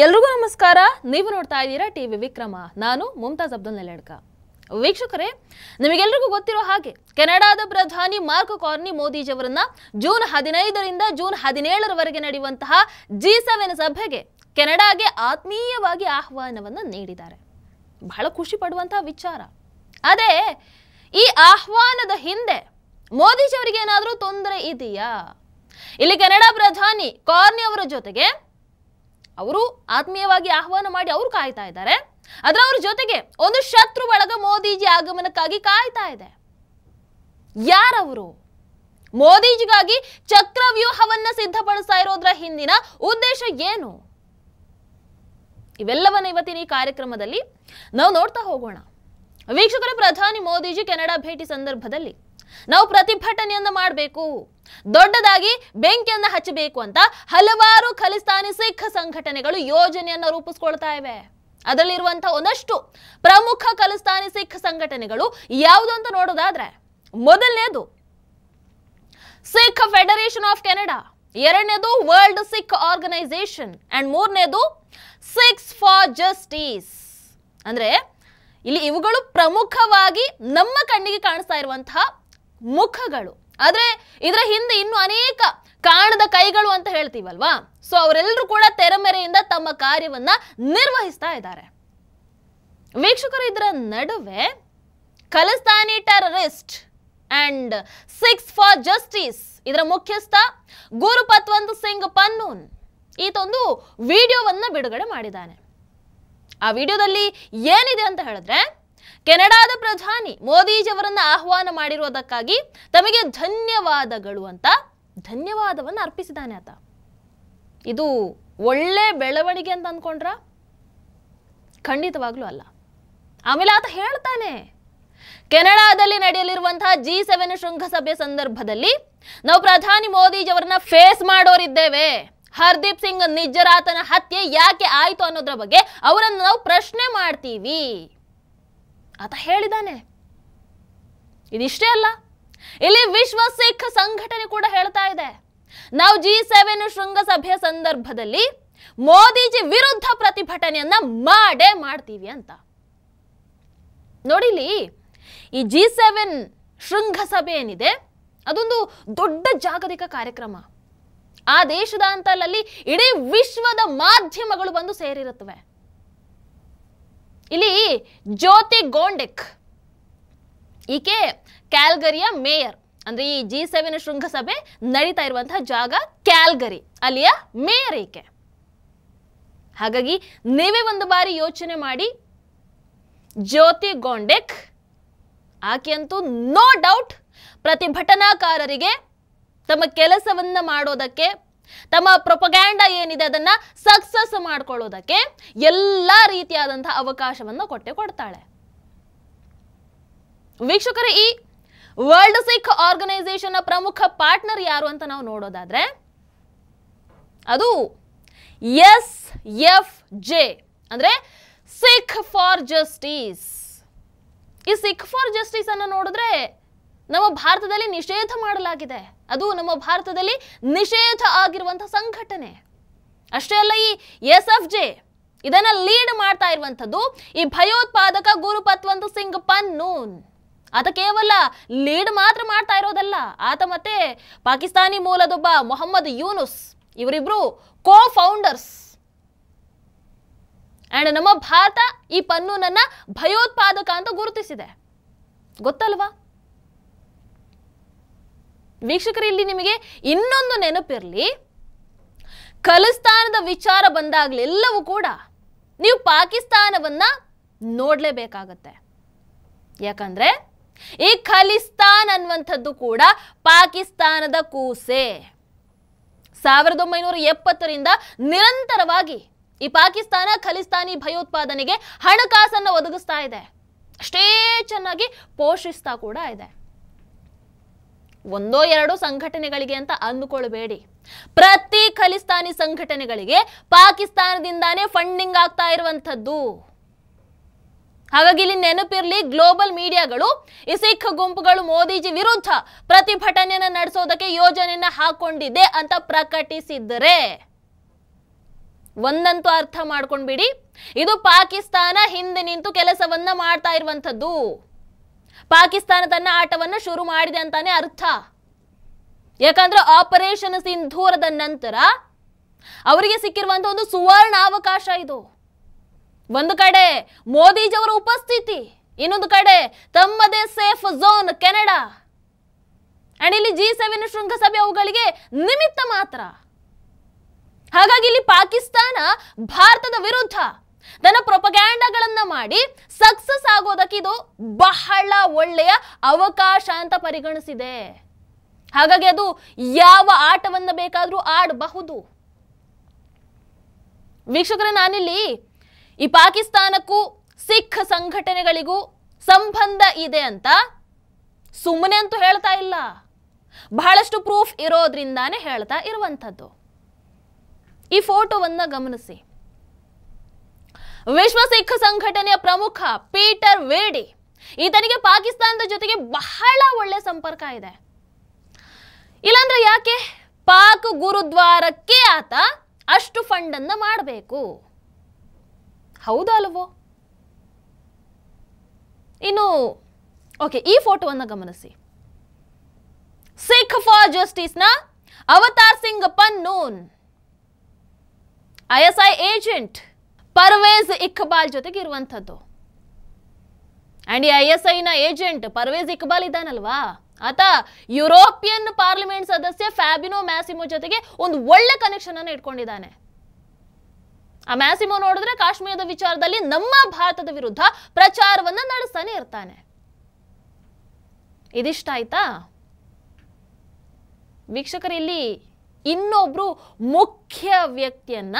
ಎಲ್ರಿಗೂ ನಮಸ್ಕಾರ. ನೀವು ನೋಡ್ತಾ ಇದ್ದೀರಾ ಟಿವಿ ವಿಕ್ರಮ. ನಾನು ಮುಮ್ತಾಜ್ ಅಬ್ದುಲ್ ನೆಲಡ್ಕ. ವೀಕ್ಷಕರೇ, ನಿಮಗೆಲ್ಲರಿಗೂ ಗೊತ್ತಿರೋ ಹಾಗೆ ಕೆನಡಾದ ಪ್ರಧಾನಿ ಮಾರ್ಕ್ ಕಾರ್ನಿ ಮೋದಿಜಿಯವರನ್ನ ಜೂನ್ 15ರಿಂದ ಜೂನ್ 17ರವರೆಗೆ ನಡೆಯುವಂತಹ G7 ಸಭೆಗೆ ಕೆನಡಾಗೆ ಆತ್ಮೀಯವಾಗಿ ಆಹ್ವಾನವನ್ನು ನೀಡಿದ್ದಾರೆ. ಬಹಳ ಖುಷಿ ಪಡುವಂತಹ ವಿಚಾರ. ಅದೇ ಈ ಆಹ್ವಾನದ ಹಿಂದೆ ಮೋದಿಜಿಯವರಿಗೆ ಏನಾದರೂ ತೊಂದರೆ ಇದೆಯಾ? ಇಲ್ಲಿ ಕೆನಡಾ ಪ್ರಧಾನಿ ಕಾರ್ನಿ ಅವರ ಜೊತೆಗೆ ಅವರು ಆತ್ಮೀಯವಾಗಿ ಆಹ್ವಾನ ಮಾಡಿ ಅವರು ಕಾಯ್ತಾ ಇದ್ದಾರೆ. ಅದರ ಅವ್ರ ಜೊತೆಗೆ ಒಂದು ಶತ್ರು ಬಳಗ ಮೋದಿಜಿ ಆಗಮನಕ್ಕಾಗಿ ಕಾಯ್ತಾ ಇದೆ. ಯಾರವರು? ಮೋದಿಜಿಗಾಗಿ ಚಕ್ರವ್ಯೂಹವನ್ನ ಸಿದ್ಧಪಡಿಸ್ತಾ ಇರೋದ್ರ ಹಿಂದಿನ ಉದ್ದೇಶ ಏನು? ಇವೆಲ್ಲವನ್ನ ಇವತ್ತಿನ ಈ ಕಾರ್ಯಕ್ರಮದಲ್ಲಿ ನಾವು ನೋಡ್ತಾ ಹೋಗೋಣ. ವೀಕ್ಷಕರ, ಪ್ರಧಾನಿ ಮೋದಿಜಿ ಕೆನಡಾ ಭೇಟಿ ಸಂದರ್ಭದಲ್ಲಿ ನಾವು ಪ್ರತಿಭಟನೆಯನ್ನ ಮಾಡಬೇಕು, ದೊಡ್ಡದಾಗಿ ಬೆಂಕಿಯನ್ನ ಹಚ್ಚಬೇಕು ಅಂತ ಹಲವಾರು ಖಲಿಸ್ತಾನಿ ಸಿಖ್ ಸಂಘಟನೆಗಳು ಯೋಜನೆಯನ್ನ ರೂಪಿಸ್ಕೊಳ್ತಾ ಇವೆ. ಅದರಲ್ಲಿರುವಂತಹ ಒಂದಷ್ಟು ಪ್ರಮುಖ ಖಲಿಸ್ತಾನಿ ಸಿಖ್ ಸಂಘಟನೆಗಳು ಯಾವುದು ಅಂತ ನೋಡೋದಾದ್ರೆ, ಮೊದಲನೇದು ಸಿಖ್ ಫೆಡರೇಷನ್ ಆಫ್ ಕೆನಡಾ, ಎರಡನೇದು ವರ್ಲ್ಡ್ ಸಿಖ್ ಆರ್ಗನೈಸೇಷನ್ ಅಂಡ್ ಮೂರನೇದು ಸಿಖ್ಸ್ ಫಾರ್ ಜಸ್ಟಿಸ್. ಅಂದ್ರೆ ಇಲ್ಲಿ ಇವುಗಳು ಪ್ರಮುಖವಾಗಿ ನಮ್ಮ ಕಣ್ಣಿಗೆ ಕಾಣಿಸ್ತಾ ಇರುವಂತಹ ಮುಖಗಳು. ಆದ್ರೆ ಇದರ ಹಿಂದೆ ಇನ್ನು ಅನೇಕ ಕಾಣದ ಕೈಗಳು ಅಂತ ಹೇಳ್ತೀವಲ್ವಾ, ಸೊ ಅವರೆಲ್ಲರೂ ಕೂಡ ತೆರೆಮರೆಯಿಂದ ತಮ್ಮ ಕಾರ್ಯವನ್ನ ನಿರ್ವಹಿಸ್ತಾ ಇದ್ದಾರೆ. ವೀಕ್ಷಕರು, ಇದರ ನಡುವೆ Khalistani terrorist and ಸಿಖ್ಸ್ for justice ಇದರ ಮುಖ್ಯಸ್ಥ ಗುರುಪತ್ವಂತ್ ಸಿಂಗ್ ಪನ್ನೂನ್ ಈತೊಂದು ವಿಡಿಯೋವನ್ನ ಬಿಡುಗಡೆ ಮಾಡಿದ್ದಾನೆ. ಆ ವಿಡಿಯೋದಲ್ಲಿ ಏನಿದೆ ಅಂತ ಹೇಳಿದ್ರೆ, ಕೆನಡಾದ ಪ್ರಧಾನಿ ಮೋದಿಜಿಯವರನ್ನ ಆಹ್ವಾನ ಮಾಡಿರೋದಕ್ಕಾಗಿ ತಮಗೆ ಧನ್ಯವಾದಗಳು ಅಂತ ಧನ್ಯವಾದವನ್ನು ಅರ್ಪಿಸಿದ್ದಾನೆ ಆತ. ಇದು ಒಳ್ಳೆ ಬೆಳವಣಿಗೆ ಅಂತ ಅಂದ್ಕೊಂಡ್ರ? ಖಂಡಿತವಾಗ್ಲೂ ಅಲ್ಲ. ಆಮೇಲೆ ಆತ ಹೇಳ್ತಾನೆ, ಕೆನಡಾದಲ್ಲಿ ನಡೆಯಲಿರುವಂತಹ G7 ಶೃಂಗಸಭೆ ಸಂದರ್ಭದಲ್ಲಿ ನಾವು ಪ್ರಧಾನಿ ಮೋದಿಜಿಯವರನ್ನ ಫೇಸ್ ಮಾಡೋರಿದ್ದೇವೆ. ಹರ್ದೀಪ್ ಸಿಂಗ್ ನಿಜ್ಜರಾತನ ಹತ್ಯೆ ಯಾಕೆ ಆಯ್ತು ಅನ್ನೋದ್ರ ಬಗ್ಗೆ ಅವರನ್ನು ನಾವು ಪ್ರಶ್ನೆ ಮಾಡ್ತೀವಿ ಆತ ಹೇಳಿದಾನೆ. ಇದಿಷ್ಟೇ ಅಲ್ಲ, ಇಲ್ಲಿ ವಿಶ್ವ ಸಿಖ್ ಸಂಘಟನೆ ಕೂಡ ಹೇಳ್ತಾ ಇದೆ, ನಾವು G7 ಶೃಂಗಸಭೆಯ ಸಂದರ್ಭದಲ್ಲಿ ಮೋದಿಜಿ ವಿರುದ್ಧ ಪ್ರತಿಭಟನೆಯನ್ನ ಮಾಡೇ ಮಾಡ್ತೀವಿ ಅಂತ. ನೋಡಿಲಿ, ಈ G7 ಶೃಂಗಸಭೆ ಏನಿದೆ ಅದೊಂದು ದೊಡ್ಡ ಜಾಗತಿಕ ಕಾರ್ಯಕ್ರಮ. ಆ ದೇಶದ ಅಂತಲ್ಲಿ ಇಡೀ ವಿಶ್ವದ ಮಾಧ್ಯಮಗಳು ಬಂದು ಸೇರಿರುತ್ತವೆ. ಇಲ್ಲಿ ಜ್ಯೋತಿ ಗೋಂಡೆಕ್ ಈಕೆ ಕ್ಯಾಲ್ಗರಿಯ ಮೇಯರ್. ಅಂದ್ರೆ ಈ G7 ಶೃಂಗಸಭೆ ನಡೀತಾ ಇರುವಂತಹ ಜಾಗ ಕ್ಯಾಲ್ಗರಿ, ಅಲ್ಲಿಯ ಮೇಯರ್ ಈಕೆ. ಹಾಗಾಗಿ ನೀವೇ ಒಂದು ಬಾರಿ ಯೋಚನೆ ಮಾಡಿ, ಜ್ಯೋತಿ ಗೋಂಡೆಕ್ ಆಕೆಯಂತೂ ನೋ ಡೌಟ್ ಪ್ರತಿಭಟನಾಕಾರರಿಗೆ ತಮ್ಮ ಕೆಲಸವನ್ನ ಮಾಡೋದಕ್ಕೆ, ತಮ್ಮ ಪ್ರೊಪಗ್ಯಾಂಡಾ ಏನಿದೆ ಅದನ್ನ ಸಕ್ಸಸ್ ಮಾಡ್ಕೊಳ್ಳೋದಕ್ಕೆ ಎಲ್ಲಾ ರೀತಿಯಾದಂತಹ ಅವಕಾಶವನ್ನ ಕೊಡ್ತಾಳೆ. ವೀಕ್ಷಕರೇ, ಈ ವರ್ಲ್ಡ್ ಸಿಖ್ ಆರ್ಗನೈಸೇಷನ್ ಪ್ರಮುಖ ಪಾರ್ಟ್ನರ್ ಯಾರು ಅಂತ ನಾವು ನೋಡೋದಾದ್ರೆ, ಅದು SFJ ಅಂದ್ರೆ ಸಿಖ್ ಫಾರ್ ಜಸ್ಟಿಸ್. ಈ ಸಿಖ್ ಫಾರ್ ಜಸ್ಟಿಸ್ ಅನ್ನು ನೋಡಿದ್ರೆ ನಮ್ಮ ಭಾರತದಲ್ಲಿ ನಿಷೇಧ ಮಾಡಲಾಗಿದೆ. ಅದು ನಮ್ಮ ಭಾರತದಲ್ಲಿ ನಿಷೇಧ ಆಗಿರುವಂತಹ ಸಂಘಟನೆ. ಅಷ್ಟೇ ಅಲ್ಲ, ಈ SFJ ಇದನ್ನ ಲೀಡ್ ಮಾಡ್ತಾ ಇರುವಂತದ್ದು ಈ ಭಯೋತ್ಪಾದಕ ಗುರುಪತ್ವಂತ್ ಸಿಂಗ್ ಪನ್ನೂನ್. ಆತ ಕೇವಲ ಲೀಡ್ ಮಾತ್ರ ಮಾಡ್ತಾ ಇರೋದಲ್ಲ, ಆತ ಮತ್ತೆ ಪಾಕಿಸ್ತಾನಿ ಮೂಲದೊಬ್ಬ ಮೊಹಮ್ಮದ್ ಯೂನುಸ್ ಇವರಿಬ್ರು ಕೋ ಫೌಂಡರ್ಸ್. ಅಂಡ್ ನಮ್ಮ ಭಾರತ ಈ ಪನ್ನೂನನ್ನ ಭಯೋತ್ಪಾದಕ ಅಂತ ಗುರುತಿಸಿದೆ, ಗೊತ್ತಲ್ವಾ? ವೀಕ್ಷಕರು, ಇಲ್ಲಿ ನಿಮಗೆ ಇನ್ನೊಂದು ನೆನಪಿರಲಿ, ಖಲಿಸ್ತಾನದ ವಿಚಾರ ಬಂದಾಗಲೆಲ್ಲವೂ ಕೂಡ ನೀವು ಪಾಕಿಸ್ತಾನವನ್ನ ನೋಡ್ಲೇಬೇಕಾಗತ್ತೆ. ಯಾಕಂದ್ರೆ ಈ ಖಲಿಸ್ತಾನ್ ಅನ್ನುವಂಥದ್ದು ಕೂಡ ಪಾಕಿಸ್ತಾನದ ಕೂಸೆ. 1970ರಿಂದ ನಿರಂತರವಾಗಿ ಈ ಪಾಕಿಸ್ತಾನ ಖಲಿಸ್ತಾನಿ ಭಯೋತ್ಪಾದನೆಗೆ ಹಣಕಾಸನ್ನು ಒದಗಿಸ್ತಾ ಇದೆ. ಅಷ್ಟೇ ಚೆನ್ನಾಗಿ ಪೋಷಿಸ್ತಾ ಕೂಡ ಇದೆ. ಒಂದೋ ಎರಡೋ ಸಂಘಟನೆಗಳಿಗೆ ಅಂತ ಅಂದುಕೊಳ್ಬೇಡಿ, ಪ್ರತಿ ಖಲಿಸ್ತಾನಿ ಸಂಘಟನೆಗಳಿಗೆ ಪಾಕಿಸ್ತಾನದಿಂದಾನೇ ಫಂಡಿಂಗ್ ಆಗ್ತಾ ಇರುವಂತದ್ದು. ಹಾಗಾಗಿ ಇಲ್ಲಿ ನೆನಪಿರ್ಲಿ, ಗ್ಲೋಬಲ್ ಮೀಡಿಯಾಗಳು ಈ ಸಿಖ್ ಗುಂಪುಗಳು ಮೋದಿಜಿ ವಿರುದ್ಧ ಪ್ರತಿಭಟನೆಯನ್ನು ನಡೆಸೋದಕ್ಕೆ ಯೋಜನೆಯನ್ನ ಹಾಕೊಂಡಿದೆ ಅಂತ ಪ್ರಕಟಿಸಿದರೆ ಒಂದಂತೂ ಅರ್ಥ ಮಾಡ್ಕೊಂಡ್ಬಿಡಿ, ಇದು ಪಾಕಿಸ್ತಾನ ಹಿಂದೆ ನಿಂತು ಕೆಲಸವನ್ನ ಮಾಡ್ತಾ ಇರುವಂಥದ್ದು. ಪಾಕಿಸ್ತಾನ ತನ್ನ ಆಟವನ್ನ ಶುರು ಮಾಡಿದೆ ಅಂತಾನೆ ಅರ್ಥ. ಯಾಕಂದ್ರೆ ಆಪರೇಷನ್ ಸಿಂಧೂರದ ನಂತರ ಅವರಿಗೆ ಸಿಕ್ಕಿರುವಂತಹ ಒಂದು ಸುವರ್ಣ ಅವಕಾಶ ಇದು. ಒಂದು ಕಡೆ ಮೋದಿಜಿಯವರ ಉಪಸ್ಥಿತಿ, ಇನ್ನೊಂದು ಕಡೆ ತಮ್ಮದೇ ಸೇಫ್ ಝೋನ್ ಕೆನಡಾ. ಅಂಡ್ ಇಲ್ಲಿ G7 ಶೃಂಗಸಭೆ ಅವುಗಳಿಗೆ ನಿಮಿತ್ತ ಮಾತ್ರ. ಹಾಗಾಗಿ ಇಲ್ಲಿ ಪಾಕಿಸ್ತಾನ ಭಾರತದ ವಿರುದ್ಧ ತನ್ನ ಪ್ರೊಪಗ್ಯಾಂಡಾಗಳನ್ನ ಮಾಡಿ ಸಕ್ಸಸ್ ಆಗೋದಕ್ಕೆ ಇದು ಬಹಳ ಒಳ್ಳೆಯ ಅವಕಾಶ ಅಂತ ಪರಿಗಣಿಸಿದೆ. ಹಾಗಾಗಿ ಅದು ಯಾವ ಆಟವನ್ನ ಬೇಕಾದ್ರೂ ಆಡಬಹುದು. ವೀಕ್ಷಕರೇ, ನಾನಿಲ್ಲಿ ಈ ಪಾಕಿಸ್ತಾನಕ್ಕೂ ಸಿಖ್ ಸಂಘಟನೆಗಳಿಗೂ ಸಂಬಂಧ ಇದೆ ಅಂತ ಸುಮ್ಮನೆ ಅಂತೂ ಹೇಳ್ತಾ ಇಲ್ಲ, ಬಹಳಷ್ಟು ಪ್ರೂಫ್ ಇರೋದ್ರಿಂದಾನೇ ಹೇಳ್ತಾ ಇರುವಂಥದ್ದು. ಈ ಫೋಟೋವನ್ನ ಗಮನಿಸಿ. ವಿಶ್ವ ಸಿಖ್ ಸಂಘಟನೆಯ ಪ್ರಮುಖ ಪೀಟರ್ ವೇಡಿ, ಈತನಿಗೆ ಪಾಕಿಸ್ತಾನದ ಜೊತೆಗೆ ಬಹಳ ಒಳ್ಳೆ ಸಂಪರ್ಕ ಇದೆ. ಇಲ್ಲಾಂದ್ರೆ ಯಾಕೆ ಪಾಕ್ ಗುರುದ್ವಾರಕ್ಕೆ ಆತ ಅಷ್ಟು ಫಂಡ್ ಅನ್ನ ಮಾಡಬೇಕು? ಹೌದಲ್ವೋ? ಇನ್ನು ಓಕೆ, ಈ ಫೋಟೋವನ್ನ ಗಮನಿಸಿ. ಸಿಖ್ ಫಾರ್ ಜಸ್ಟಿಸ್ ನ ಅವತಾರ್ ಸಿಂಗ್ ಪನ್ನೂನ್ ISI ಏಜೆಂಟ್ ಪರ್ವೇಜ್ ಇಕ್ಬಾಲ್ ಜೊತೆಗೆ ಇರುವಂಥದ್ದು. ಅಂಡ್ ಈ ISI ನ ಏಜೆಂಟ್ ಪರ್ವೇಜ್ ಇಕ್ಬಾಲ್ ಇದ್ದಾನಲ್ವಾ, ಆತ ಯುರೋಪಿಯನ್ ಪಾರ್ಲಿಮೆಂಟ್ ಸದಸ್ಯ ಫ್ಯಾಬಿನೋ ಮ್ಯಾಸಿಮೋ ಜೊತೆಗೆ ಒಂದು ಒಳ್ಳೆ ಕನೆಕ್ಷನ್ ಅನ್ನು ಇಟ್ಕೊಂಡಿದ್ದಾನೆ. ಆ ಮ್ಯಾಸಿಮೋ ನೋಡಿದ್ರೆ ಕಾಶ್ಮೀರದ ವಿಚಾರದಲ್ಲಿ ನಮ್ಮ ಭಾರತದ ವಿರುದ್ಧ ಪ್ರಚಾರವನ್ನ ನಡೆಸ್ತಾನೆ ಇರ್ತಾನೆ. ಇದಿಷ್ಟ ಆಯ್ತಾ ವೀಕ್ಷಕರು? ಇಲ್ಲಿ ಇನ್ನೊಬ್ರು ಮುಖ್ಯ ವ್ಯಕ್ತಿಯನ್ನ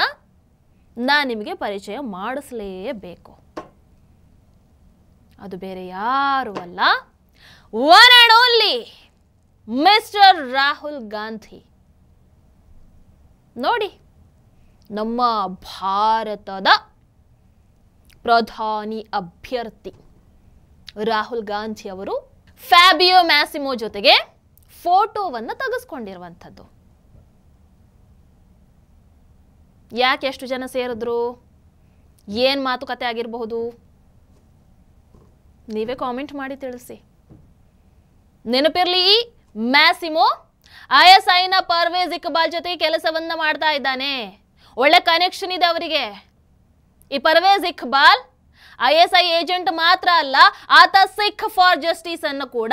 ನಾನು ನಿಮಗೆ ಪರಿಚಯ ಮಾಡಿಸಲೇಬೇಕು. ಅದು ಬೇರೆ ಯಾರು ಅಲ್ಲ, one and only mister Rahul Gandhi. ನೋಡಿ, ನಮ್ಮ ಭಾರತದ ಪ್ರಧಾನಿ ಅಭ್ಯರ್ಥಿ ರಾಹುಲ್ ಗಾಂಧಿ ಅವರು ಫ್ಯಾಬಿಯೋ ಮ್ಯಾಸಿಮೋ ಜೊತೆಗೆ ಫೋಟೋವನ್ನು ತೆಗೆಸ್ಕೊಂಡಿರುವಂಥದ್ದು. ಯಾಕೆ ಎಷ್ಟು ಜನ ಸೇರಿದ್ರು, ಏನು ಮಾತುಕತೆ ಆಗಿರಬಹುದು, ನೀವೇ ಕಾಮೆಂಟ್ ಮಾಡಿ ತಿಳಿಸಿ. ನೆನಪಿರಲಿ, ಮ್ಯಾಸಿಮೋ ISI ನ ಪರ್ವೇಜ್ ಇಕ್ಬಾಲ್ ಜೊತೆ ಕೆಲಸವನ್ನ ಮಾಡ್ತಾ ಇದ್ದಾನೆ. ಒಳ್ಳೆ ಕನೆಕ್ಷನ್ ಇದೆ ಅವರಿಗೆ. ಈ ಪರ್ವೇಜ್ ಇಕ್ಬಾಲ್ ISI ಏಜೆಂಟ್ ಮಾತ್ರ ಅಲ್ಲ, ಆತ ಸಿಖ್ ಫಾರ್ ಜಸ್ಟಿಸ್ ಅನ್ನು ಕೂಡ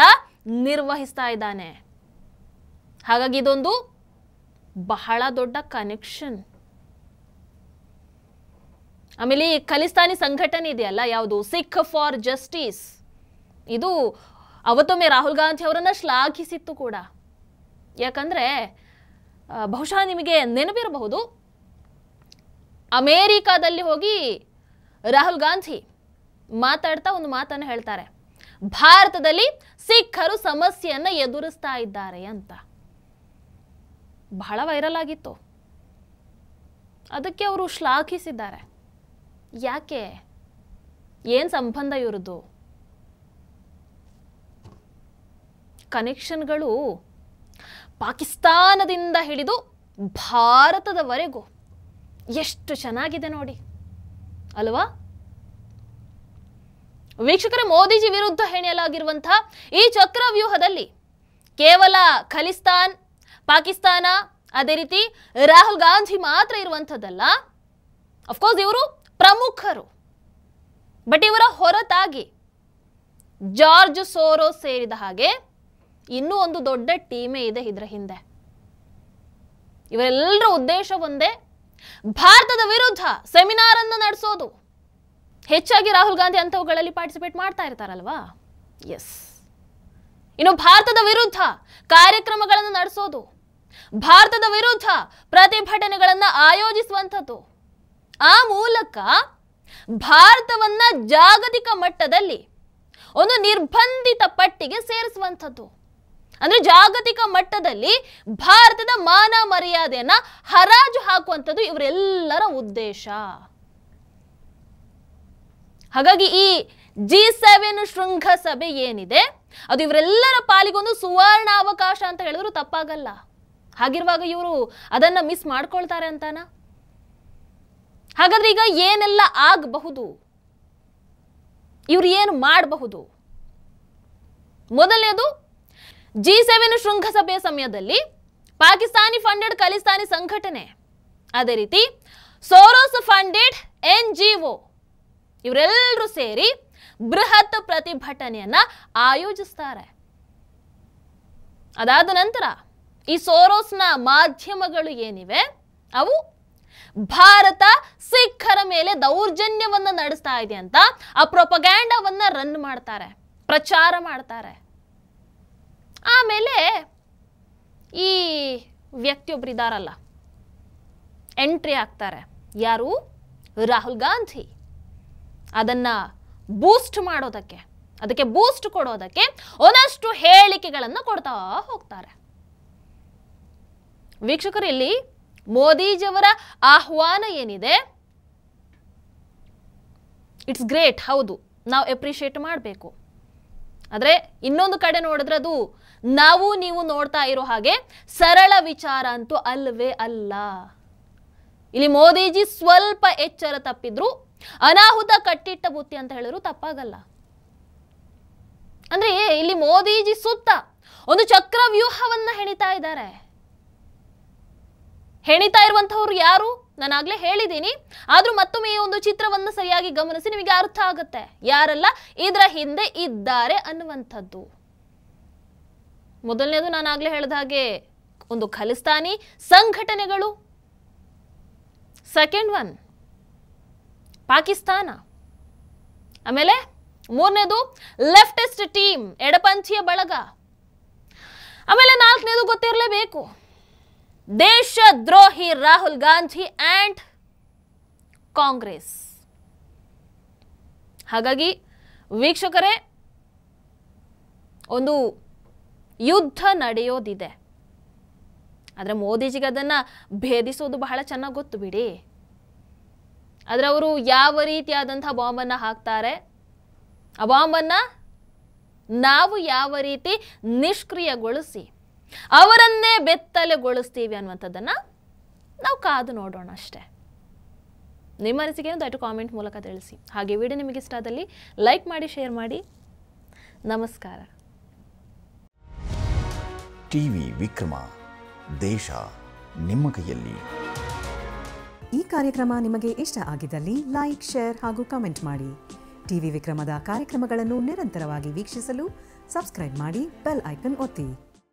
ನಿರ್ವಹಿಸ್ತಾ ಇದ್ದಾನೆ. ಹಾಗಾಗಿ ಇದೊಂದು ಬಹಳ ದೊಡ್ಡ ಕನೆಕ್ಷನ್. ಆಮೇಲೆ ಈ ಖಲಿಸ್ತಾನಿ ಸಂಘಟನೆ ಇದೆಯಲ್ಲ, ಯಾವುದು ಸಿಖ್ ಫಾರ್ ಜಸ್ಟಿಸ್, ಇದು ಅವತ್ತೊಮ್ಮೆ ರಾಹುಲ್ ಗಾಂಧಿ ಅವರನ್ನ ಶ್ಲಾಘಿಸಿತ್ತು ಕೂಡ. ಯಾಕಂದ್ರೆ ಬಹುಶಃ ನಿಮಗೆ ನೆನಪಿರಬಹುದು, ಅಮೇರಿಕಾದಲ್ಲಿ ಹೋಗಿ ರಾಹುಲ್ ಗಾಂಧಿ ಮಾತಾಡ್ತಾ ಒಂದು ಮಾತನ್ನು ಹೇಳ್ತಾರೆ, ಭಾರತದಲ್ಲಿ ಸಿಖ್ಖರು ಸಮಸ್ಯೆಯನ್ನ ಎದುರಿಸ್ತಾ ಇದ್ದಾರೆ ಅಂತ. ಬಹಳ ವೈರಲ್ ಆಗಿತ್ತು. ಅದಕ್ಕೆ ಅವರು ಶ್ಲಾಘಿಸಿದ್ದಾರೆ. ಯಾಕೆ? ಏನ್ ಸಂಬಂಧ ಇವ್ರದ್ದು? ಕನೆಕ್ಷನ್ಗಳು ಪಾಕಿಸ್ತಾನದಿಂದ ಹಿಡಿದು ಭಾರತದವರೆಗೂ ಎಷ್ಟು ಚೆನ್ನಾಗಿದೆ ನೋಡಿ ಅಲ್ವಾ? ವೀಕ್ಷಕರೇ, ಮೋದಿಜಿ ವಿರುದ್ಧ ಹೆಣೆಯಲಾಗಿರುವಂತಹ ಈ ಚಕ್ರವ್ಯೂಹದಲ್ಲಿ ಕೇವಲ ಖಲಿಸ್ತಾನ್, ಪಾಕಿಸ್ತಾನ, ಅದೇ ರೀತಿ ರಾಹುಲ್ ಗಾಂಧಿ ಮಾತ್ರ ಇರುವಂಥದ್ದಲ್ಲ. ಅಫ್ಕೋರ್ಸ್ ಇವರು ಪ್ರಮುಖರು, ಬಟ್ ಇವರ ಹೊರತಾಗಿ ಜಾರ್ಜ್ ಸೋರೋಸ್ ಸೇರಿದ ಹಾಗೆ ಇನ್ನೂ ಒಂದು ದೊಡ್ಡ ಟೀಮೇ ಇದೆ ಇದರ ಹಿಂದೆ. ಇವರೆಲ್ಲರ ಉದ್ದೇಶ ಒಂದೇ, ಭಾರತದ ವಿರುದ್ಧ ಸೆಮಿನಾರ್ ಅನ್ನು ನಡೆಸೋದು. ಹೆಚ್ಚಾಗಿ ರಾಹುಲ್ ಗಾಂಧಿ ಅಂಥವುಗಳಲ್ಲಿ ಪಾರ್ಟಿಸಿಪೇಟ್ ಮಾಡ್ತಾ ಇರ್ತಾರಲ್ವಾ? ಎಸ್. ಇನ್ನು ಭಾರತದ ವಿರುದ್ಧ ಕಾರ್ಯಕ್ರಮಗಳನ್ನು ನಡೆಸೋದು, ಭಾರತದ ವಿರುದ್ಧ ಪ್ರತಿಭಟನೆಗಳನ್ನು ಆಯೋಜಿಸುವಂಥದ್ದು, ಆ ಮೂಲಕ ಭಾರತವನ್ನ ಜಾಗತಿಕ ಮಟ್ಟದಲ್ಲಿ ಒಂದು ನಿರ್ಬಂಧಿತ ಪಟ್ಟಿಗೆ ಸೇರಿಸುವಂಥದ್ದು. ಅಂದ್ರೆ ಜಾಗತಿಕ ಮಟ್ಟದಲ್ಲಿ ಭಾರತದ ಮಾನ ಮರ್ಯಾದೆಯನ್ನ ಹರಾಜು ಹಾಕುವಂಥದ್ದು ಇವರೆಲ್ಲರ ಉದ್ದೇಶ. ಹಾಗಾಗಿ ಈ G7 ಶೃಂಗಸಭೆ ಏನಿದೆ, ಅದು ಇವರೆಲ್ಲರ ಪಾಲಿಗೊಂದು ಸುವರ್ಣ ಅವಕಾಶ ಅಂತ ಹೇಳಿದ್ರು ತಪ್ಪಾಗಲ್ಲ. ಹಾಗಿರುವಾಗ ಇವರು ಅದನ್ನ ಮಿಸ್ ಮಾಡ್ಕೊಳ್ತಾರೆ ಅಂತಾನ? ಹಾಗಾದ್ರೆ ಈಗ ಏನೆಲ್ಲ ಆಗಬಹುದು, ಇವ್ರು ಏನು ಮಾಡಬಹುದು? ಮೊದಲನೇದು, G7 ಶೃಂಗಸಭೆಯ ಸಮಯದಲ್ಲಿ ಪಾಕಿಸ್ತಾನಿ ಫಂಡೆಡ್ ಖಲಿಸ್ತಾನಿ ಸಂಘಟನೆ, ಅದೇ ರೀತಿ ಸೋರೋಸ್ ಫಂಡೆಡ್ NGO ಇವರೆಲ್ಲರೂ ಸೇರಿ ಬೃಹತ್ ಪ್ರತಿಭಟನೆಯನ್ನ ಆಯೋಜಿಸ್ತಾರೆ. ಅದಾದ ನಂತರ ಈ ಸೋರೋಸ್ನ ಮಾಧ್ಯಮಗಳು ಏನಿವೆ ಅವು ಭಾರತ ಸಿಖ್ಖರ ಮೇಲೆ ದೌರ್ಜನ್ಯವನ್ನ ನಡೆಸ್ತಾ ಇದೆ ಅಂತ ಆ ಪ್ರೊಪಗ್ಯಾಂಡವನ್ನ ರನ್ ಮಾಡ್ತಾರೆ, ಪ್ರಚಾರ ಮಾಡ್ತಾರೆ. ಆಮೇಲೆ ಈ ವ್ಯಕ್ತಿಯೊಬ್ರು ಇದಾರಲ್ಲ, ಎಂಟ್ರಿ ಆಗ್ತಾರೆ. ಯಾರು? ರಾಹುಲ್ ಗಾಂಧಿ. ಅದನ್ನ ಬೂಸ್ಟ್ ಮಾಡೋದಕ್ಕೆ, ಅದಕ್ಕೆ ಬೂಸ್ಟ್ ಕೊಡೋದಕ್ಕೆ ಒಂದಷ್ಟು ಹೇಳಿಕೆಗಳನ್ನು ಕೊಡ್ತಾ ಹೋಗ್ತಾರೆ. ವೀಕ್ಷಕರು, ಇಲ್ಲಿ ಮೋದಿಜಿಯವರ ಆಹ್ವಾನ ಏನಿದೆ, ಇಟ್ಸ್ ಗ್ರೇಟ್, ಹೌದು, ನಾವು ಅಪ್ರಿಷಿಯೇಟ್ ಮಾಡಬೇಕು. ಆದರೆ ಇನ್ನೊಂದು ಕಡೆ ನೋಡಿದ್ರೆ ಅದು ನಾವು ನೀವು ನೋಡ್ತಾ ಇರೋ ಹಾಗೆ ಸರಳ ವಿಚಾರ ಅಂತೂ ಅಲ್ವೇ ಅಲ್ಲ. ಇಲ್ಲಿ ಮೋದಿಜಿ ಸ್ವಲ್ಪ ಎಚ್ಚರ ತಪ್ಪಿದ್ರು ಅನಾಹುತ ಕಟ್ಟಿಟ್ಟ ಬುತ್ತಿ ಅಂತ ಹೇಳಿದ್ರು ತಪ್ಪಾಗಲ್ಲ. ಅಂದ್ರೆ ಇಲ್ಲಿ ಮೋದಿಜಿ ಸುತ್ತ ಒಂದು ಚಕ್ರವ್ಯೂಹವನ್ನ ಹೆಣಿತಾ ಇದ್ದಾರೆ. ಹೆಣಿತಾ ಇರುವಂತಹವ್ರು ಯಾರು? ನಾನು ಆಗ್ಲೇ ಹೇಳಿದ್ದೀನಿ, ಆದ್ರೂ ಮತ್ತೊಮ್ಮೆ ಈ ಒಂದು ಚಿತ್ರವನ್ನು ಸರಿಯಾಗಿ ಗಮನಿಸಿ, ನಿಮಗೆ ಅರ್ಥ ಆಗುತ್ತೆ ಯಾರೆಲ್ಲ ಇದರ ಹಿಂದೆ ಇದ್ದಾರೆ ಅನ್ನುವಂಥದ್ದು. ಮೊದಲನೇದು ನಾನು ಆಗ್ಲೇ ಹೇಳಿದ ಹಾಗೆ ಒಂದು ಖಲಿಸ್ತಾನಿ ಸಂಘಟನೆಗಳು, ಸೆಕೆಂಡ್ ಒನ್ ಪಾಕಿಸ್ತಾನ, ಆಮೇಲೆ ಮೂರನೇದು ಲೆಫ್ಟಿಸ್ಟ್ ಟೀಮ್, ಎಡಪಂಥೀಯ ಬಳಗ, ಆಮೇಲೆ ನಾಲ್ಕನೇದು ಗೊತ್ತಿರಲೇಬೇಕು, ದೇಶದ್ರೋಹಿ ರಾಹುಲ್ ಗಾಂಧಿ ಅಂಡ್ ಕಾಂಗ್ರೆಸ್. ಹಾಗಾಗಿ ವೀಕ್ಷಕರೇ, ಒಂದು ಯುದ್ಧ ನಡೆಯೋದಿದೆ. ಆದರೆ ಮೋದಿಜಿಗೆ ಅದನ್ನ ಭೇದಿಸೋದು ಬಹಳ ಚೆನ್ನಾಗಿ ಗೊತ್ತು ಬಿಡಿ. ಆದರೆ ಅವರು ಯಾವ ರೀತಿಯಾದಂತಹ ಬಾಂಬನ್ನು ಹಾಕ್ತಾರೆ, ಆ ಬಾಂಬನ್ನು ನಾವು ಯಾವ ರೀತಿ ನಿಷ್ಕ್ರಿಯಗೊಳಿಸಿ ಅವರನ್ನೇ ಬೆತ್ತಲೆಗೊಳಿಸ್ತೀವಿ ಅನ್ನುವಂಥದ್ದನ್ನ ನಾವು ಕಾದು ನೋಡೋಣ ಅಷ್ಟೇ. ನಿಮ್ಮ ಅನಿಸಿಕೆಯನ್ನು ದಯವಿಟ್ಟು ಕಾಮೆಂಟ್ ಮೂಲಕ ತಿಳಿಸಿ. ಹಾಗೆ ವಿಡಿಯೋ ನಿಮಗೆ ಇಷ್ಟ ಆದಲ್ಲಿ ಲೈಕ್ ಮಾಡಿ, ಶೇರ್ ಮಾಡಿ. ನಮಸ್ಕಾರ. ಟಿವಿ ವಿಕ್ರಮ, ದೇಶ ನಿಮ್ಮ ಕೈಯಲ್ಲಿ. ಈ ಕಾರ್ಯಕ್ರಮ ನಿಮಗೆ ಇಷ್ಟ ಆಗಿದ್ದಲ್ಲಿ ಲೈಕ್, ಶೇರ್ ಹಾಗೂ ಕಮೆಂಟ್ ಮಾಡಿ. ಟಿವಿ ವಿಕ್ರಮದ ಕಾರ್ಯಕ್ರಮಗಳನ್ನು ನಿರಂತರವಾಗಿ ವೀಕ್ಷಿಸಲು ಸಬ್ಸ್ಕ್ರೈಬ್ ಮಾಡಿ, ಬೆಲ್ ಐಕನ್ ಒತ್ತಿ.